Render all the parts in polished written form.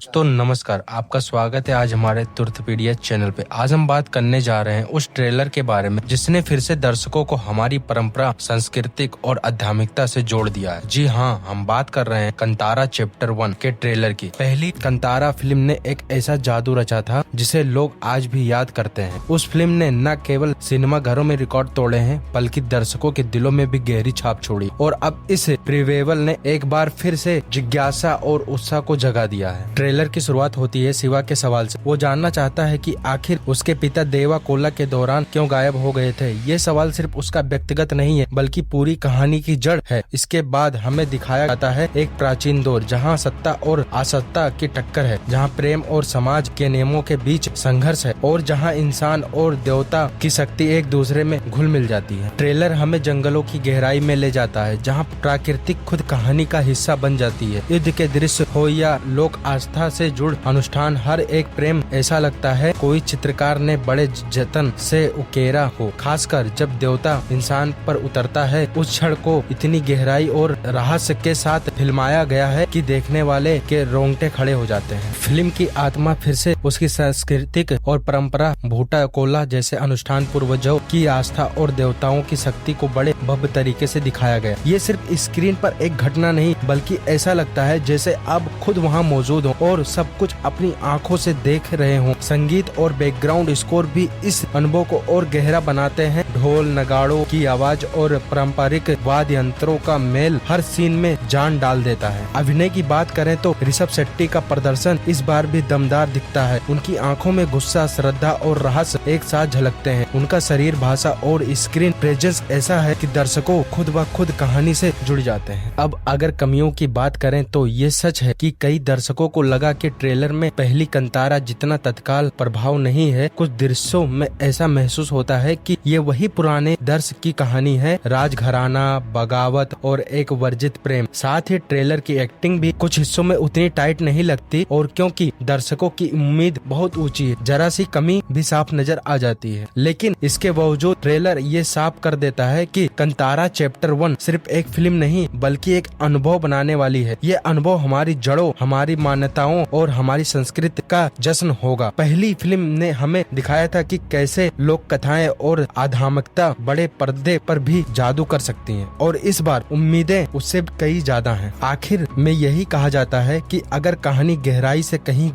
तो नमस्कार, आपका स्वागत है आज हमारे तुर्तपीडिया चैनल पे। आज हम बात करने जा रहे हैं उस ट्रेलर के बारे में जिसने फिर से दर्शकों को हमारी परंपरा, सांस्कृतिक और आध्यात्मिकता से जोड़ दिया है। जी हाँ, हम बात कर रहे हैं कंतारा चैप्टर 1 के ट्रेलर की। पहली कंतारा फिल्म ने एक ऐसा जादू रचा था जिसे लोग आज भी याद करते हैं। उस फिल्म ने न केवल सिनेमा घरों में रिकॉर्ड तोड़े हैं बल्कि दर्शकों के दिलों में भी गहरी छाप छोड़ी। और अब इस रिवाइवल ने एक बार फिर से जिज्ञासा और उत्साह को जगा दिया है। ट्रेलर की शुरुआत होती है शिवा के सवाल से। वो जानना चाहता है कि आखिर उसके पिता देवा कोला के दौरान क्यों गायब हो गए थे। ये सवाल सिर्फ उसका व्यक्तिगत नहीं है बल्कि पूरी कहानी की जड़ है। इसके बाद हमें दिखाया जाता है एक प्राचीन दौर जहाँ सत्ता और असत्ता की टक्कर है, जहाँ प्रेम और समाज के नियमों के बीच संघर्ष है और जहाँ इंसान और देवता की शक्ति एक दूसरे में घुल मिल जाती है। ट्रेलर हमें जंगलों की गहराई में ले जाता है जहाँ प्राकृतिक खुद कहानी का हिस्सा बन जाती है। युद्ध के दृश्य हो या लोक आस्था से जुड़ अनुष्ठान, हर एक प्रेम ऐसा लगता है कोई चित्रकार ने बड़े जतन से उकेरा हो। खासकर जब देवता इंसान पर उतरता है, उस क्षण को इतनी गहराई और रहस्य के साथ फिल्माया गया है कि देखने वाले के रोंगटे खड़े हो जाते हैं। फिल्म की आत्मा फिर से उसकी सांस्कृतिक और परंपरा, भूटा कोला जैसे अनुष्ठान, पूर्वजों की आस्था और देवताओं की शक्ति को बड़े भव्य तरीके से दिखाया गया। ये सिर्फ स्क्रीन पर एक घटना नहीं बल्कि ऐसा लगता है जैसे अब खुद वहाँ मौजूद हो और सब कुछ अपनी आंखों से देख रहे हों। संगीत और बैकग्राउंड स्कोर भी इस अनुभव को और गहरा बनाते हैं। ढोल, नगाड़ों की आवाज और पारंपरिक वाद्य यंत्रों का मेल हर सीन में जान डाल देता है। अभिनय की बात करें तो ऋषभ शेट्टी का प्रदर्शन इस बार भी दमदार दिखता है। उनकी आंखों में गुस्सा, श्रद्धा और रहस्य एक साथ झलकते हैं। उनका शरीर भाषा और स्क्रीन प्रेजेंस ऐसा है कि दर्शकों खुद ब खुद कहानी से जुड़ जाते हैं। अब अगर कमियों की बात करें तो ये सच है कि कई दर्शकों को लगा कि ट्रेलर में पहली कंतारा जितना तत्काल प्रभाव नहीं है। कुछ दृश्यों में ऐसा महसूस होता है कि ये वही पुराने दर्श की कहानी है, राजघराना, बगावत और एक वर्जित प्रेम। साथ ही ट्रेलर की एक्टिंग भी कुछ हिस्सों में उतनी टाइट नहीं लगती और क्योंकि दर्शकों की उम्मीद बहुत ऊंची है, जरा सी कमी भी साफ नजर आ जाती है। लेकिन इसके बावजूद ट्रेलर ये साफ कर देता है कि कंतारा चैप्टर 1 सिर्फ एक फिल्म नहीं बल्कि एक अनुभव बनाने वाली है। ये अनुभव हमारी जड़ों, हमारी मान्यताओं और हमारी संस्कृति का जश्न होगा। पहली फिल्म ने हमें दिखाया था कि कैसे लोक कथाएं और आध्यात्मिकता बड़े पर्दे पर भी जादू कर सकती हैं और इस बार उम्मीदें उससे कई ज्यादा हैं। आखिर में यही कहा जाता है कि अगर कहानी गहराई से कही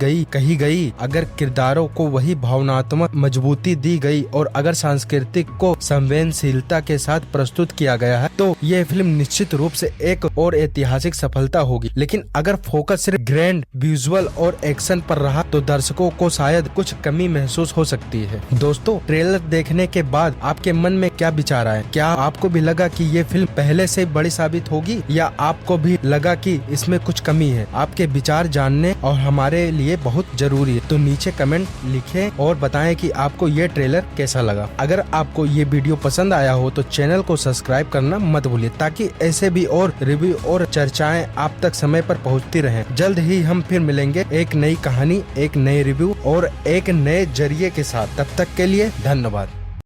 गई, अगर किरदारों को वही भावनात्मक मजबूती दी गई और अगर सांस्कृतिक को संवेदनशीलता के साथ प्रस्तुत किया गया है तो ये फिल्म निश्चित रूप से एक और ऐतिहासिक सफलता होगी। लेकिन अगर फोकस सिर्फ ग्रैंड विजुअल और एक्शन पर रहा तो दर्शकों को शायद कुछ कमी महसूस हो सकती है। दोस्तों, ट्रेलर देखने के बाद आपके मन में क्या विचार आए? क्या आपको भी लगा कि ये फिल्म पहले से बड़ी साबित होगी या आपको भी लगा कि इसमें कुछ कमी है? आपके विचार जानने और हमारे लिए बहुत जरूरी है, तो नीचे कमेंट लिखें और बताएं कि आपको ये ट्रेलर कैसा लगा। अगर आपको ये वीडियो पसंद आया हो तो चैनल को सब्सक्राइब करना मत भूलिए ताकि ऐसे भी और रिव्यू और चर्चाएं आप तक समय पर पहुंचती रहें। जल्द ही हम फिर मिलेंगे एक नई कहानी, एक नए रिव्यू और एक नए जरिए के साथ। तब तक के लिए धन्यवाद।